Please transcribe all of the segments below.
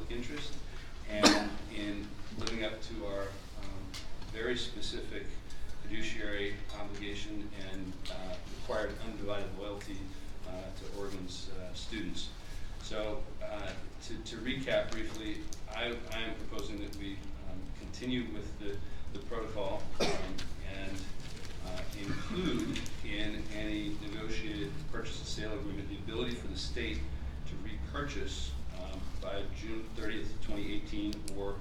public interest and in living up to our very specific fiduciary obligation and required undivided loyalty to Oregon's students. So to recap briefly, I am proposing that we continue with the protocol and include in any negotiated purchase and sale agreement the ability for the state to repurchase by June 30th, 2018, or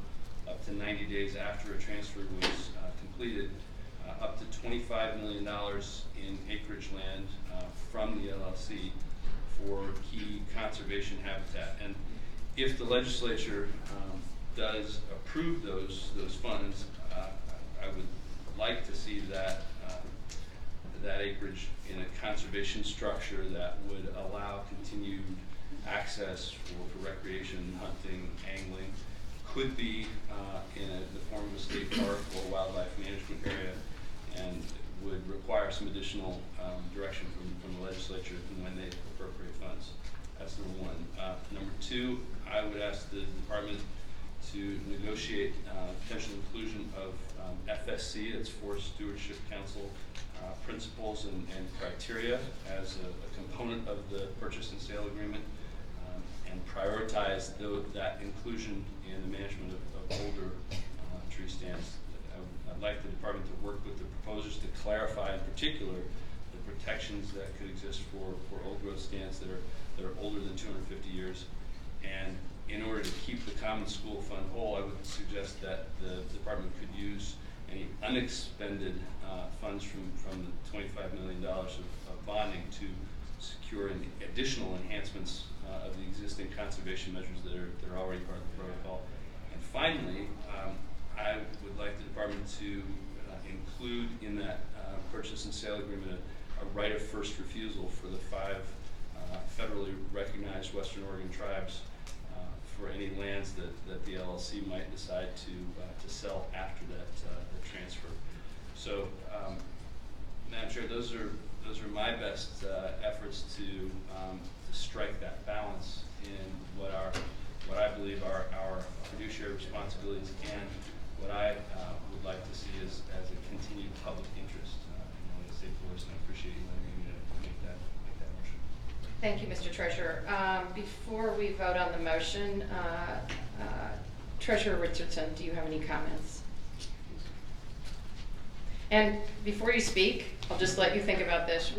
up to 90 days after a transfer was completed, up to $25 million in acreage land from the LLC for key conservation habitat. And if the legislature does approve those funds, I would like to see that that acreage in a conservation structure that would allow continued access for recreation, hunting, angling. Could be in the form of a state park or wildlife management area, and would require some additional direction from the legislature when they appropriate funds. That's number one. Number two, I would ask the department to negotiate potential inclusion of FSC, that's Forest Stewardship Council, principles and criteria as a component of the purchase and sale agreement, and prioritize that inclusion in the management of older tree stands. I'd like the department to work with the proposers to clarify in particular the protections that could exist for old growth stands that are older than 250 years. And in order to keep the common school fund whole, I would suggest that the department could use any unexpended funds from the $25 million of bonding to secure any additional enhancements of the existing conservation measures that are already part of the protocol. And finally, I would like the department to include in that purchase and sale agreement a right of first refusal for the 5 federally recognized Western Oregon tribes for any lands that the LLC might decide to sell after that transfer. So, Madam Chair, those are my best efforts to strike that balance in what I believe are our fiduciary responsibilities and what I would like to see as a continued public interest in the state forest. And I appreciate you letting me make that motion. Thank you, Mr. Treasurer. Before we vote on the motion, Treasurer Richardson, do you have any comments? And before you speak, I'll just let you think about this.